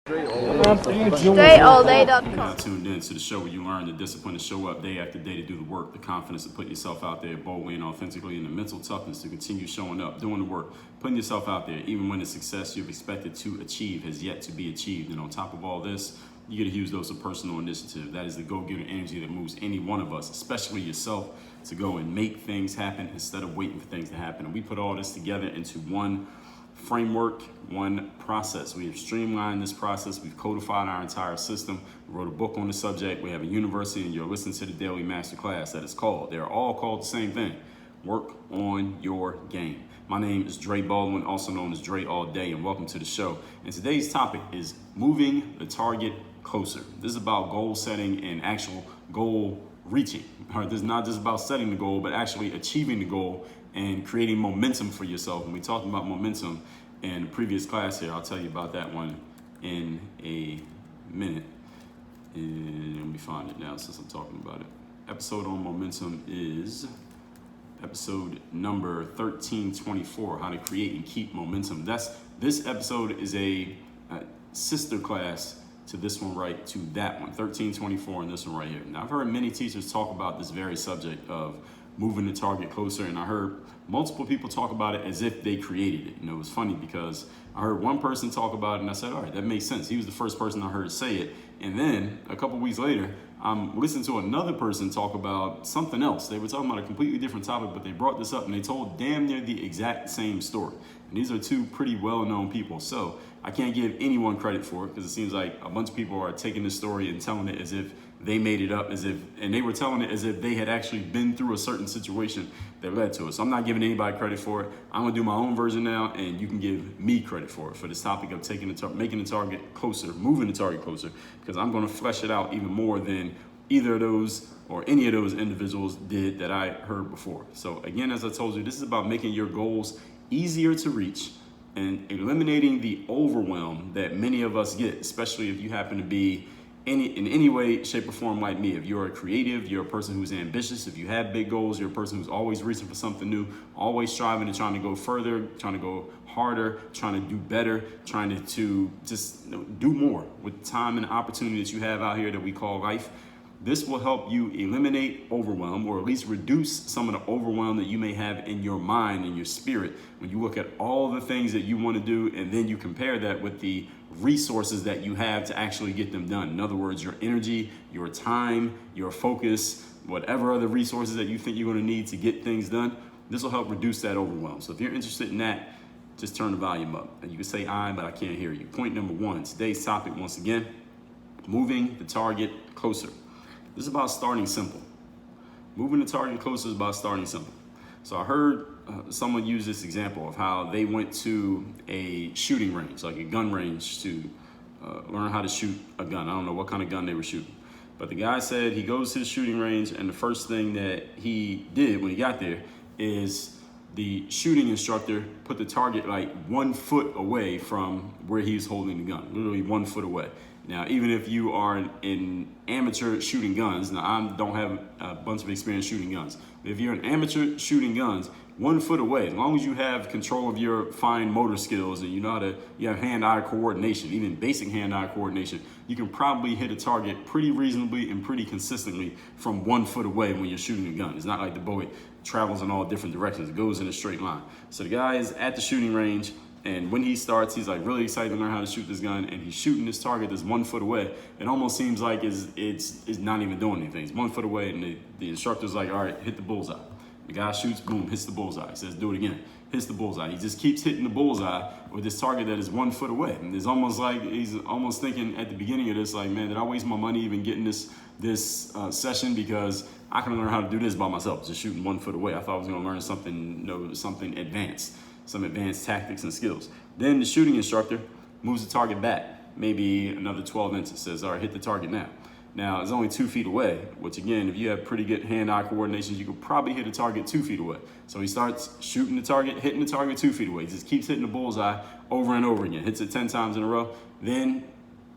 StrayAllDay.com. You're now tuned in to the show where you learn the discipline to show up day after day to do the work, the confidence to put yourself out there boldly and authentically, and the mental toughness to continue showing up, doing the work, putting yourself out there, even when the success you've expected to achieve has yet to be achieved. And on top of all this, you get a huge dose of personal initiative. That is the go-getter energy that moves any one of us, especially yourself, to go and make things happen instead of waiting for things to happen. And we put all this together into one framework, one process. We have streamlined this process. We've codified our entire system. We wrote a book on the subject. We have a university, and you're listening to the daily masterclass that is called, they're all called the same thing, Work on Your Game. My name is Dre Baldwin, also known as Dre All Day, and welcome to the show. And today's topic is moving the target closer. This is about goal setting and actual goal reaching. All right, this is not just about setting the goal, but actually achieving the goal and creating momentum for yourself. And we talked about momentum in the previous class here. I'll tell you about that one in a minute. And let me find it now since I'm talking about it. Episode on momentum is episode number 1324, how to create and keep momentum. This episode is a sister class to this one, right, to that one, 1324, and this one right here. Now, I've heard many teachers talk about this very subject of moving the target closer, and I heard multiple people talk about it as if they created it. You know, it was funny because I heard one person talk about it, and I said, all right, that makes sense. He was the first person I heard say it, and then a couple weeks later, I'm listening to another person talk about something else. They were talking about a completely different topic, but they brought this up, and they told damn near the exact same story. And these are two pretty well-known people, so I can't give anyone credit for it because it seems like a bunch of people are taking this story and telling it as if they made it up, and they were telling it as if they had actually been through a certain situation that led to it. So I'm not giving anybody credit for it. I'm gonna do my own version now, and you can give me credit for it, for this topic of making the target closer, moving the target closer, because I'm gonna flesh it out even more than either of those or any of those individuals did that I heard before. So again, as I told you, this is about making your goals easier to reach and eliminating the overwhelm that many of us get, especially if you happen to be in any way, shape, or form like me. If you're a creative, you're a person who's ambitious, if you have big goals, you're a person who's always reaching for something new, always striving and trying to go further, trying to go harder, trying to do better, trying to just do more with time and opportunity that you have out here that we call life. This will help you eliminate overwhelm, or at least reduce some of the overwhelm that you may have in your mind and your spirit when you look at all the things that you want to do, and then you compare that with the resources that you have to actually get them done. In other words, your energy, your time, your focus, whatever other resources that you think you're going to need to get things done. This will help reduce that overwhelm. So if you're interested in that, just turn the volume up. And you can say "I," but I can't hear you. Point number one, today's topic, once again, moving the target closer. This is about starting simple. Moving the target closer is about starting simple. So I heard someone use this example of how they went to a shooting range, like a gun range, to learn how to shoot a gun. I don't know what kind of gun they were shooting. But the guy said he goes to the shooting range, and the first thing that he did when he got there is the shooting instructor put the target like 1 foot away from where he's holding the gun, literally 1 foot away. Now, even if you are an amateur shooting guns, now I don't have a bunch of experience shooting guns, but if you're an amateur shooting guns, 1 foot away, as long as you have control of your fine motor skills and you have hand-eye coordination, even basic hand-eye coordination, you can probably hit a target pretty reasonably and pretty consistently from 1 foot away when you're shooting a gun. It's not like the bullet travels in all different directions. It goes in a straight line. So the guy is at the shooting range, and when he starts, he's like really excited to learn how to shoot this gun, and he's shooting this target that's 1 foot away. It almost seems like it's not even doing anything. It's 1 foot away, and the instructor's like, all right, hit the bullseye. The guy shoots, boom, hits the bullseye. He says, do it again, hits the bullseye. He just keeps hitting the bullseye with this target that is 1 foot away. And it's almost like he's almost thinking at the beginning of this, like, man, did I waste my money even getting this session, because I can learn how to do this by myself, just shooting 1 foot away. I thought I was gonna learn something advanced, some advanced tactics and skills. Then the shooting instructor moves the target back, maybe another 12 inches, says, all right, hit the target now. Now, it's only 2 feet away, which again, if you have pretty good hand-eye coordination, you could probably hit a target 2 feet away. So he starts shooting the target, hitting the target 2 feet away. He just keeps hitting the bullseye over and over again, hits it 10 times in a row. Then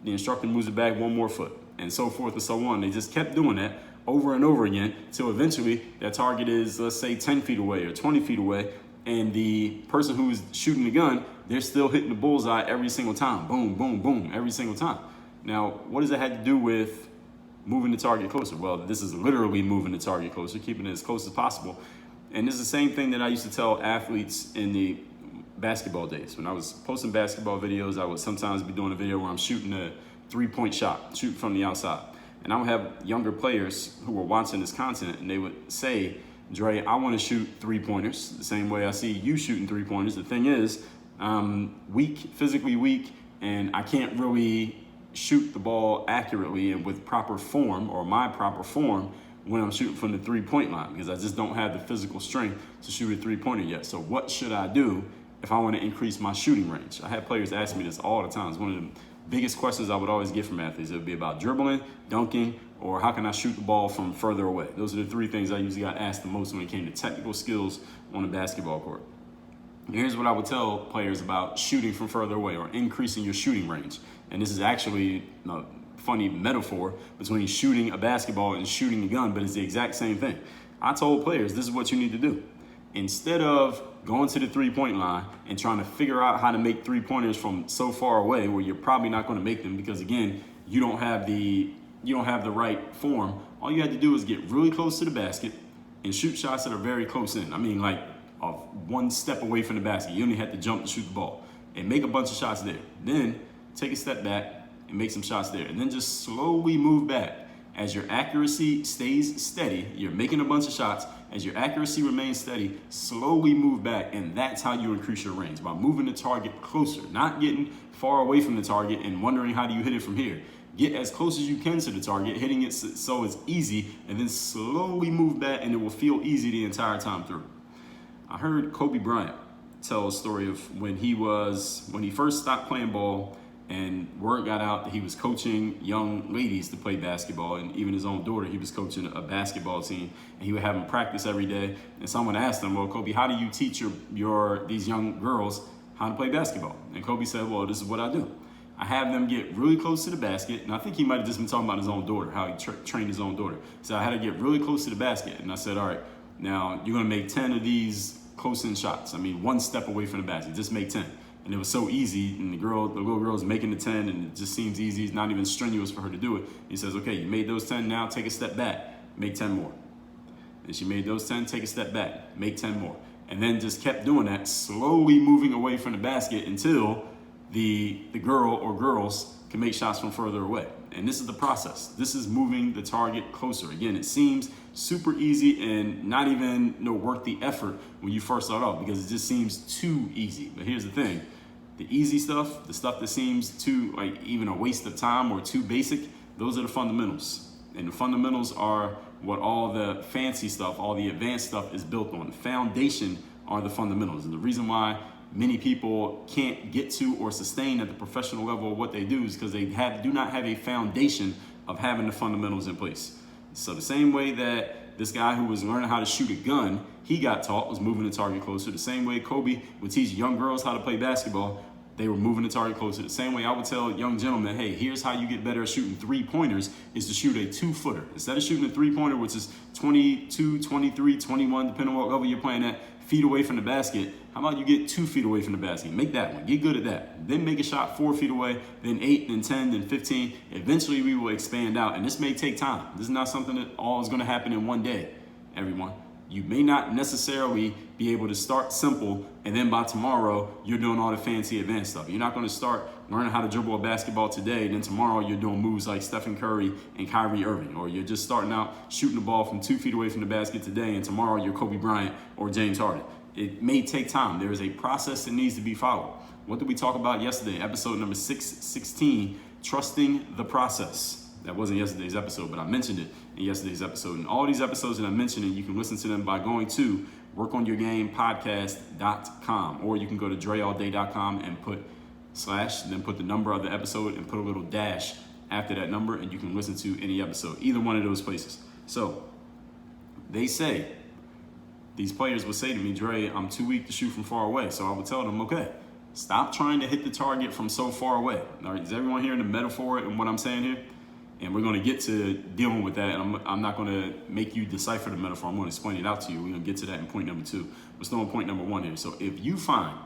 the instructor moves it back 1 more foot, and so forth and so on. They just kept doing that over and over again till eventually that target is, let's say, 10 feet away or 20 feet away, and the person who's shooting the gun they're still hitting the bullseye every single time. Boom, boom, boom, every single time. Now, what does that have to do with moving the target closer? Well, this is literally moving the target closer, keeping it as close as possible. And this is the same thing that I used to tell athletes in the basketball days. When I was posting basketball videos, I would sometimes be doing a video where I'm shooting a 3-point shot, shooting from the outside. And I would have younger players who were watching this content, and they would say, Dre, I want to shoot 3-pointers the same way I see you shooting 3-pointers. The thing is, I'm weak, physically weak, and I can't really shoot the ball accurately and with proper form, or my proper form, when I'm shooting from the 3-point line, because I just don't have the physical strength to shoot a 3-pointer yet. So what should I do if I want to increase my shooting range? I have players ask me this all the time. It's one of the biggest questions I would always get from athletes. It would be about dribbling, dunking, or how can I shoot the ball from further away? Those are the 3 things I usually got asked the most when it came to technical skills on the basketball court. And here's what I would tell players about shooting from further away, or increasing your shooting range. And this is actually a funny metaphor between shooting a basketball and shooting a gun, but it's the exact same thing. I told players, this is what you need to do. Instead of going to the 3-point line and trying to figure out how to make 3-pointers from so far away where you're probably not going to make them because, again, you don't have the right form, all you have to do is get really close to the basket and shoot shots that are very close in. I mean, like 1 step away from the basket. You only have to jump to shoot the ball and make a bunch of shots there. Then take a step back and make some shots there. And then just slowly move back. As your accuracy stays steady, you're making a bunch of shots. As your accuracy remains steady, slowly move back. And that's how you increase your range, by moving the target closer, not getting far away from the target and wondering how do you hit it from here. Get as close as you can to the target, hitting it so it's easy, and then slowly move back, and it will feel easy the entire time through. I heard Kobe Bryant tell a story of when he first stopped playing ball, and word got out that he was coaching young ladies to play basketball, and even his own daughter, he was coaching a basketball team, and he would have them practice every day. And someone asked him, well, Kobe, how do you teach these young girls how to play basketball? And Kobe said, well, this is what I do. I have them get really close to the basket, and I think he might have just been talking about his own daughter, how he trained his own daughter. So I had to get really close to the basket, and I said, all right, now you're gonna make 10 of these close-in shots. I mean, 1 step away from the basket, just make 10. And it was so easy, and the little girl is making the 10, and it just seems easy. It's not even strenuous for her to do it. He says, okay, you made those 10, now take a step back, make 10 more. And she made those 10, take a step back, make 10 more. And then just kept doing that, slowly moving away from the basket until the girl or girls can make shots from further away. And this is the process. This is moving the target closer. Again, it seems super easy and not even worth the effort when you first start off, because it just seems too easy. But here's the thing. The easy stuff, the stuff that seems too even a waste of time or too basic, those are the fundamentals. And the fundamentals are what all the fancy stuff, all the advanced stuff is built on. The foundation are the fundamentals. And the reason why many people can't get to or sustain at the professional level of what they do is because they do not have a foundation of having the fundamentals in place. So the same way that this guy who was learning how to shoot a gun, he got taught was moving the target closer. The same way Kobe would teach young girls how to play basketball, they were moving the target closer. The same way I would tell young gentlemen, hey, here's how you get better at shooting 3-pointers is to shoot a 2-footer. Instead of shooting a 3-pointer, which is 22, 23, 21, depending on what level you're playing at, feet away from the basket, how about you get 2 feet away from the basket? Make that one. Get good at that. Then make a shot 4 feet away, then 8, then 10, then 15. Eventually, we will expand out. And this may take time. This is not something that all is going to happen in one day, everyone. You may not necessarily be able to start simple, and then by tomorrow, you're doing all the fancy advanced stuff. You're not going to start learning how to dribble a basketball today, and then tomorrow you're doing moves like Stephen Curry and Kyrie Irving. Or you're just starting out shooting the ball from 2 feet away from the basket today, and tomorrow you're Kobe Bryant or James Harden. It may take time. There is a process that needs to be followed. What did we talk about yesterday? Episode number 616, trusting the process. That wasn't yesterday's episode, but I mentioned it in yesterday's episode. And all these episodes that I mentioned, you can listen to them by going to workonyourgamepodcast.com, or you can go to dreallday.com and put / then put the number of the episode and put a little dash after that number, and you can listen to any episode, either one of those places. So they say, these players would say to me, Dre, I'm too weak to shoot from far away. So I would tell them, okay, stop trying to hit the target from so far away. All right, is everyone hearing the metaphor and what I'm saying here? And we're going to get to dealing with that. And I'm not going to make you decipher the metaphor. I'm going to explain it out to you. We're going to get to that in point number 2. We're still on point number 1 here. So if you find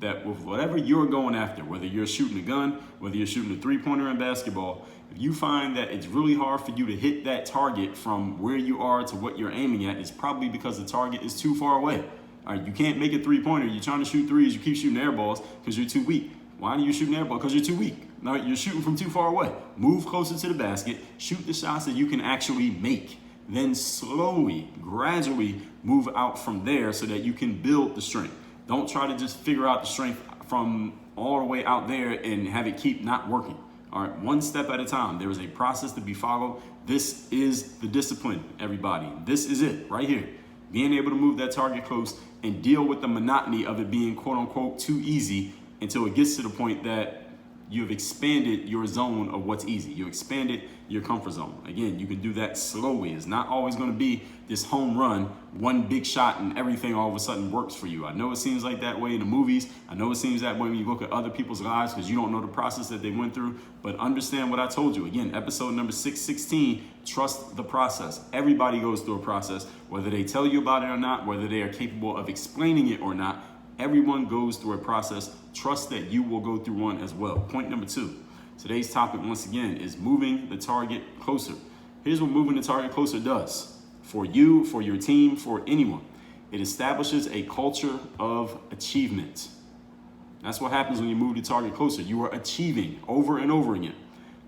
that with whatever you're going after, whether you're shooting a gun, whether you're shooting a three-pointer in basketball, if you find that it's really hard for you to hit that target from where you are to what you're aiming at, it's probably because the target is too far away. All right, you can't make a three-pointer. You're trying to shoot threes. You keep shooting air balls because you're too weak. Why are you shooting air ball? Because you're too weak. All right, you're shooting from too far away. Move closer to the basket. Shoot the shots that you can actually make. Then slowly, gradually move out from there so that you can build the strength. Don't try to just figure out the strength from all the way out there and have it keep not working. All right, one step at a time. There is a process to be followed. This is the discipline, everybody. This is it right here. Being able to move that target close and deal with the monotony of it being quote unquote too easy until it gets to the point that you've expanded your zone of what's easy. You expanded your comfort zone. Again, you can do that slowly. It's not always going to be this home run, one big shot, and everything all of a sudden works for you. I know it seems like that way in the movies. I know it seems that way when you look at other people's lives because you don't know the process that they went through. But understand what I told you. Again, episode number 616, trust the process. Everybody goes through a process, whether they tell you about it or not, whether they are capable of explaining it or not. Everyone goes through a process. Trust that you will go through one as well. Point number 2. Today's topic, once again, is moving the target closer. Here's what moving the target closer does for you, for your team, for anyone. It establishes a culture of achievement. That's what happens when you move the target closer. You are achieving over and over again.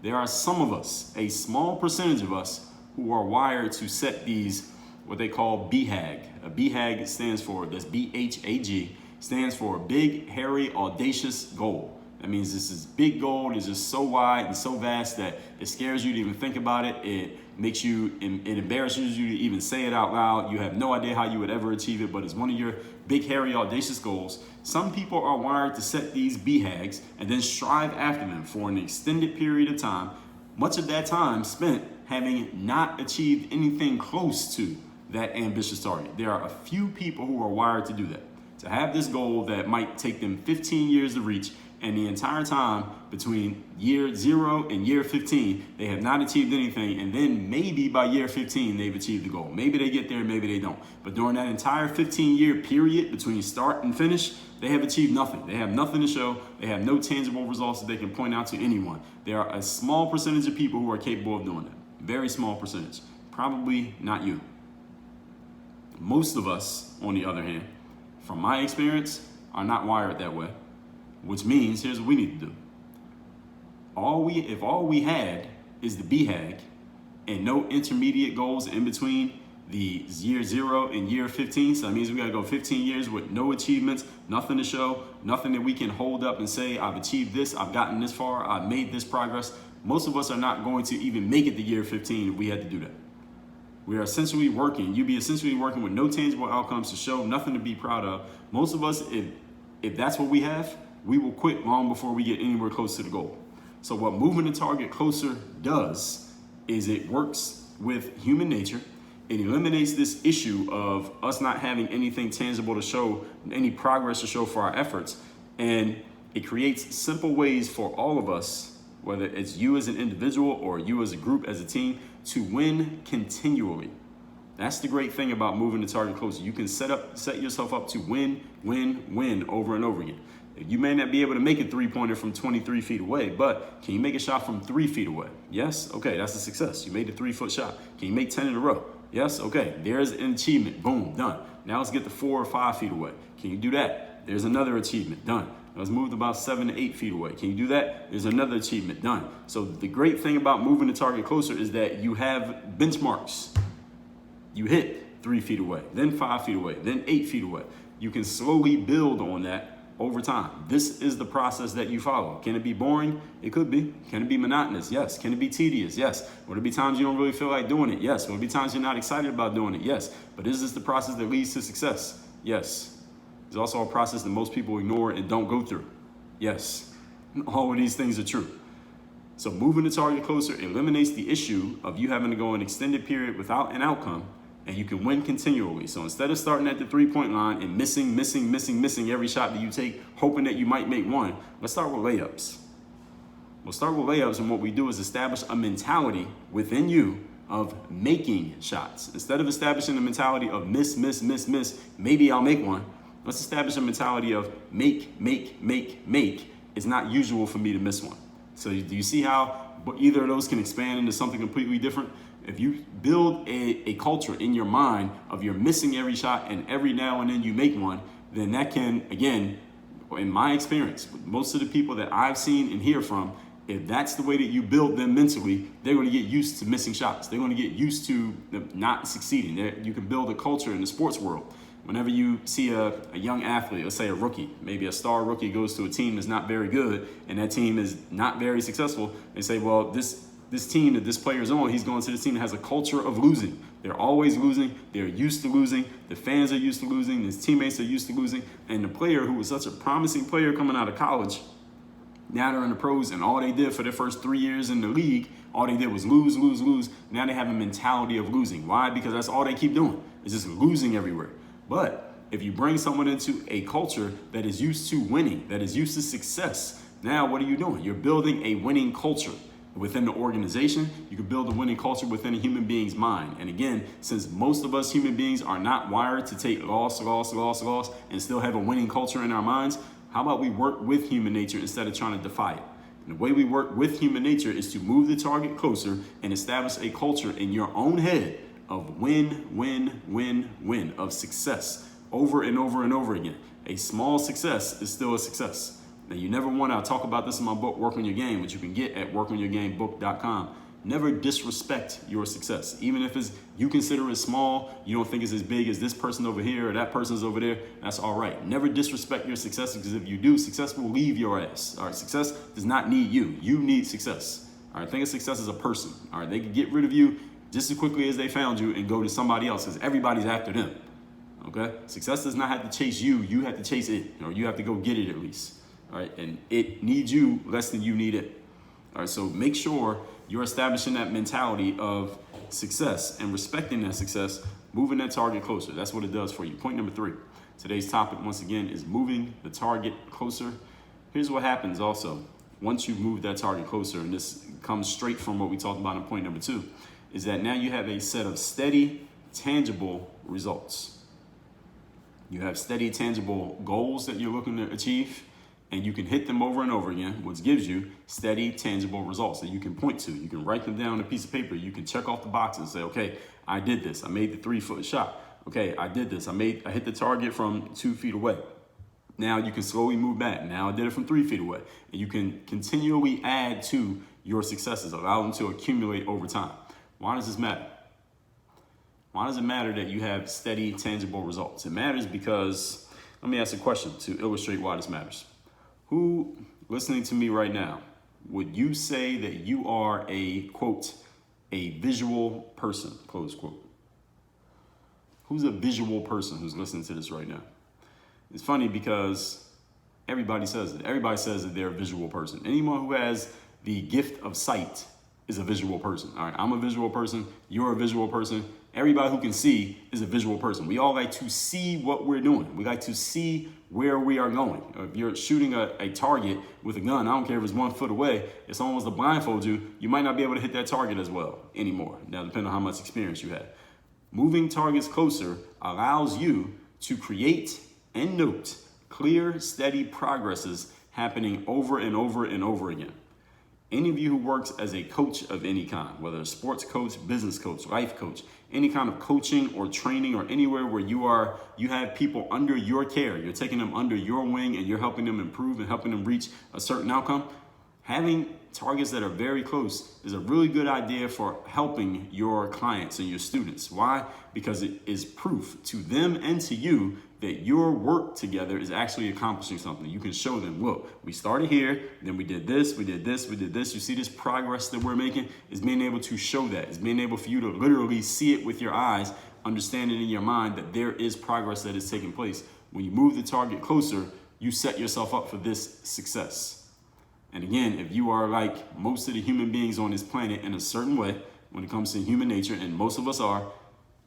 There are some of us, a small percentage of us, who are wired to set these, what they call BHAG. A BHAG stands for, that's BHAG, stands for big, hairy, audacious goal. That means this is big goal. It's just so wide and so vast that it scares you to even think about it. It makes you, it embarrasses you to even say it out loud. You have no idea how you would ever achieve it, but it's one of your big, hairy, audacious goals. Some people are wired to set these BHAGs and then strive after them for an extended period of time. Much of that time spent having not achieved anything close to that ambitious target. There are a few people who are wired to do that. To have this goal that might take them 15 years to reach, and the entire time between year 0 and year 15, they have not achieved anything, and then maybe by year 15, they've achieved the goal. Maybe they get there, maybe they don't. But during that entire 15-year period between start and finish, they have achieved nothing. They have nothing to show. They have no tangible results that they can point out to anyone. There are a small percentage of people who are capable of doing that. Very small percentage. Probably not you. Most of us, on the other hand, from my experience, are not wired that way, which means here's what we need to do. If all we had is the BHAG and no intermediate goals in between the year 0 and year 15, so that means we got to go 15 years with no achievements, nothing to show, nothing that we can hold up and say, I've achieved this, I've gotten this far, I've made this progress. Most of us are not going to even make it to year 15 if we had to do that. We are essentially working. You'd be essentially working with no tangible outcomes to show, nothing to be proud of. Most of us, if that's what we have, we will quit long before we get anywhere close to the goal. So what moving the target closer does is it works with human nature. It eliminates this issue of us not having anything tangible to show, any progress to show for our efforts. And it creates simple ways for all of us, whether it's you as an individual or you as a group, as a team, to win continually. That's the great thing about moving the target closer. You can set yourself up to win over and over again. You may not be able to make a three-pointer from 23 feet away, but can you make a shot from 3 feet away? Yes? Okay, that's a success. You made a 3-foot shot. Can you make 10 in a row? Yes? Okay, there's an achievement. Boom, done. Now let's get to 4 or 5 feet away. Can you do that? There's another achievement. Done. Let's move about 7 to 8 feet away. Can you do that? There's another achievement. Done. So the great thing about moving the target closer is that you have benchmarks. You hit 3 feet away, then 5 feet away, then 8 feet away. You can slowly build on that over time. This is the process that you follow. Can it be boring? It could be. Can it be monotonous? Yes. Can it be tedious? Yes. Will there be times you don't really feel like doing it? Yes. Will there be times you're not excited about doing it? Yes. But is this the process that leads to success? Yes. There's also a process that most people ignore and don't go through. Yes. All of these things are true. So moving the target closer eliminates the issue of you having to go an extended period without an outcome, and you can win continually. So instead of starting at the 3-point line and missing every shot that you take, hoping that you might make one, let's start with layups. We'll start with layups, and what we do is establish a mentality within you of making shots. Instead of establishing the mentality of miss, maybe I'll make one, Let's establish a mentality of make. It's not usual for me to miss one. So do you see how either of those can expand into something completely different? If you build a culture in your mind of you're missing every shot and every now and then you make one, then that can, again, in my experience, with most of the people that I've seen and hear from, if that's the way that you build them mentally, they're going to get used to missing shots. They're going to get used to not succeeding. You can build a culture in the sports world. Whenever you see a young athlete, let's say a rookie, maybe a star rookie goes to a team that's not very good and that team is not very successful, they say, well, this team that this player is on, he's going to this team that has a culture of losing. They're always losing. They're used to losing. The fans are used to losing. His teammates are used to losing. And the player who was such a promising player coming out of college, now they're in the pros, and all they did for their first 3 years in the league, all they did was lose. Now they have a mentality of losing. Why? Because that's all they keep doing. It's just losing everywhere. But if you bring someone into a culture that is used to winning, that is used to success, now what are you doing? You're building a winning culture. Within the organization, you can build a winning culture within a human being's mind. And again, since most of us human beings are not wired to take loss, and still have a winning culture in our minds, how about we work with human nature instead of trying to defy it? And the way we work with human nature is to move the target closer and establish a culture in your own head of win, of success over and over again. A small success is still a success. Now, you never want to, I talk about this in my book, Work on Your Game, which you can get at workonyourgamebook.com. Never disrespect your success. Even if you consider it small, you don't think it's as big as this person over here or that person's over there, that's all right. Never disrespect your success, because if you do, success will leave your ass. All right, success does not need you. You need success. All right, think of success as a person. All right, they can get rid of you just as quickly as they found you and go to somebody else, because everybody's after them. Okay? Success does not have to chase you. You have to chase it, or you have to go get it at least. All right, and it needs you less than you need it. All right, so make sure you're establishing that mentality of success and respecting that success, moving that target closer. That's what it does for you. Point number 3. Today's topic, once again, is moving the target closer. Here's what happens also. Once you move that target closer, and this comes straight from what we talked about in point number 2, is that now you have a set of steady, tangible results. You have steady, tangible goals that you're looking to achieve, and you can hit them over and over again, which gives you steady, tangible results that you can point to. You can write them down on a piece of paper. You can check off the boxes and say, okay, I did this. I made the 3-foot shot. Okay, I did this. I hit the target from 2 feet away. Now you can slowly move back. Now I did it from 3 feet away. And you can continually add to your successes, allow them to accumulate over time. Why does this matter? Why does it matter that you have steady, tangible results? It matters because, let me ask a question to illustrate why this matters. Who, listening to me right now, would you say that you are a, quote, a visual person, close quote? Who's a visual person who's listening to this right now? It's funny because everybody says it. Everybody says that they're a visual person. Anyone who has the gift of sight is a visual person. All right, I'm a visual person. You're a visual person. Everybody who can see is a visual person. We all like to see what we're doing. We like to see where we are going. If you're shooting a target with a gun, I don't care if it's 1 foot away, if someone was to blindfold you, you might not be able to hit that target as well anymore. Now, depending on how much experience you have. Moving targets closer allows you to create and note clear, steady progresses happening over and over again. Any of you who works as a coach of any kind, whether a sports coach, business coach, life coach, any kind of coaching or training or anywhere where you have people under your care, you're taking them under your wing and you're helping them improve and helping them reach a certain outcome, having targets that are very close is a really good idea for helping your clients and your students. Why? Because it is proof to them and to you that your work together is actually accomplishing something. You can show them, look, we started here, then we did this, we did this, we did this. You see this progress that we're making is being able to show that. It's being able for you to literally see it with your eyes, understand it in your mind that there is progress that is taking place. When you move the target closer, you set yourself up for this success. And again, if you are like most of the human beings on this planet in a certain way, when it comes to human nature, and most of us are,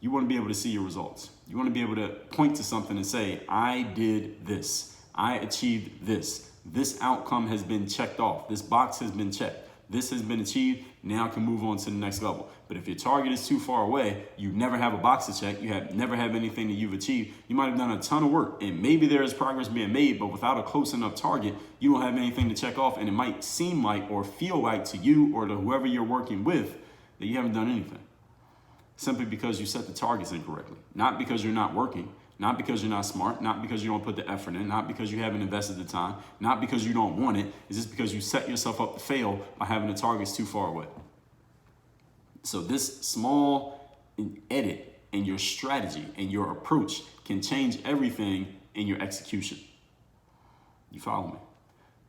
you want to be able to see your results. You want to be able to point to something and say, I did this. I achieved this. This outcome has been checked off. This box has been checked. this has been achieved, now I can move on to the next level. But if your target is too far away, you never have a box to check, never have anything that you've achieved, you might have done a ton of work, and maybe there is progress being made, but without a close enough target, you don't have anything to check off, and it might seem like or feel like to you or to whoever you're working with that you haven't done anything. Simply because you set the targets incorrectly. Not because you're not working, not because you're not smart, not because you don't put the effort in, not because you haven't invested the time, not because you don't want it. It's just because you set yourself up to fail by having the targets too far away. So this small edit in your strategy and your approach can change everything in your execution. You follow me?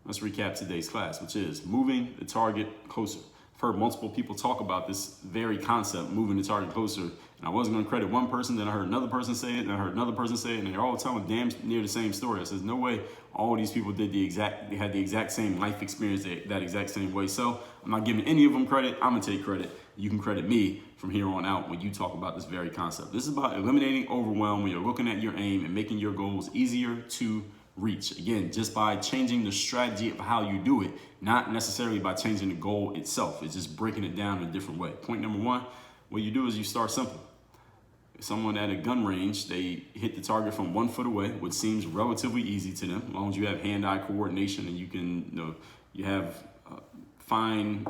Let's recap today's class, which is moving the target closer. I've heard multiple people talk about this very concept, moving the target closer. And I wasn't going to credit one person, then I heard another person say it, and I heard another person say it, and they're all telling damn near the same story. I says, no way all these people they had the exact same life experience that exact same way. So I'm not giving any of them credit. I'm going to take credit. You can credit me from here on out when you talk about this very concept. This is about eliminating overwhelm when you're looking at your aim and making your goals easier to reach. Again, just by changing the strategy of how you do it, not necessarily by changing the goal itself. It's just breaking it down in a different way. Point number one, what you do is you start simple. Someone at a gun range, they hit the target from 1 foot away, which seems relatively easy to them, as long as you have hand-eye coordination and you can, you have fine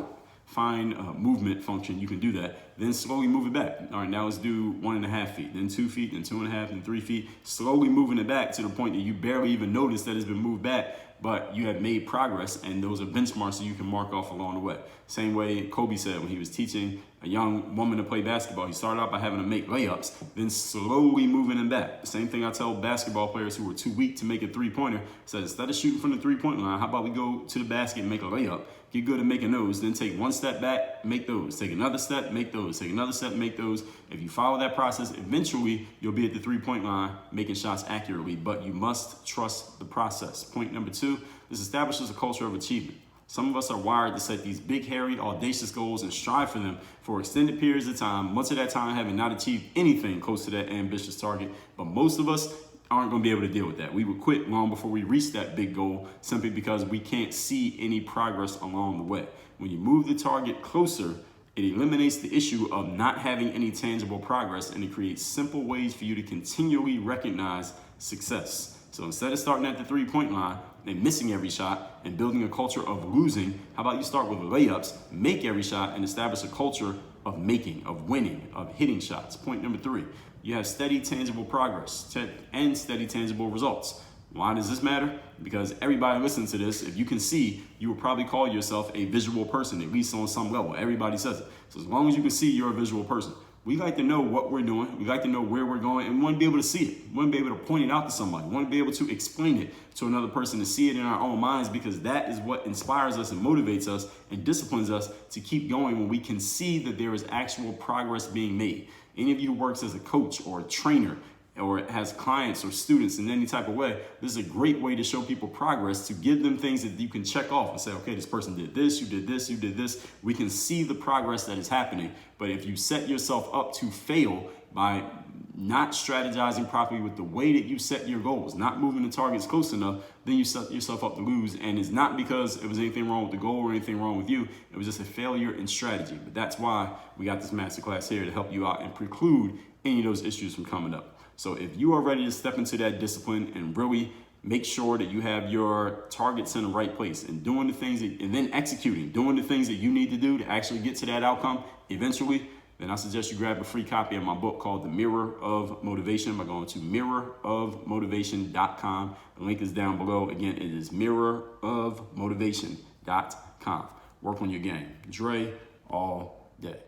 movement function, you can do that. Then slowly move it back. All right, now let's do 1.5 feet, then 2 feet, then 2.5, then 3 feet. Slowly moving it back to the point that you barely even notice that it's been moved back, but you have made progress, and those are benchmarks that you can mark off along the way. Same way Kobe said when he was teaching a young woman to play basketball. He started out by having to make layups, then slowly moving them back. The same thing I tell basketball players who are too weak to make a three-pointer. So instead of shooting from the three-point line, how about we go to the basket and make a layup? Get good at making those, then take one step back, make those. Take another step, make those. Take another step, make those. If you follow that process, eventually you'll be at the three-point line making shots accurately, but you must trust the process. Point number two, this establishes a culture of achievement. Some of us are wired to set these big, hairy, audacious goals and strive for them for extended periods of time, much of that time having not achieved anything close to that ambitious target. But most of us aren't going to be able to deal with that. We would quit long before we reach that big goal simply because we can't see any progress along the way. When you move the target closer, it eliminates the issue of not having any tangible progress, and it creates simple ways for you to continually recognize success. So instead of starting at the three-point line and missing every shot and building a culture of losing, how about you start with layups, make every shot, and establish a culture of making, of winning, of hitting shots. Point number three, you have steady, tangible progress and steady, tangible results. Why does this matter? Because everybody listening to this, if you can see, you will probably call yourself a visual person, at least on some level. Everybody says it. So as long as you can see, you're a visual person. We like to know what we're doing. We like to know where we're going, and we want to be able to see it. We want to be able to point it out to somebody. We want to be able to explain it to another person, to see it in our own minds, because that is what inspires us and motivates us and disciplines us to keep going when we can see that there is actual progress being made. Any of you who works as a coach or a trainer or has clients or students in any type of way, this is a great way to show people progress, to give them things that you can check off and say, okay, this person did this, you did this, you did this. We can see the progress that is happening. But if you set yourself up to fail by not strategizing properly with the way that you set your goals, not moving the targets close enough, then you set yourself up to lose. And it's not because it was anything wrong with the goal or anything wrong with you. It was just a failure in strategy. But that's why we got this masterclass here to help you out and preclude any of those issues from coming up. So if you are ready to step into that discipline and really make sure that you have your targets in the right place and doing the things and then executing, doing the things that you need to do to actually get to that outcome eventually, then I suggest you grab a free copy of my book called The Mirror of Motivation by going to mirrorofmotivation.com. The link is down below. Again, it is mirrorofmotivation.com. Work on your game. Dre all day.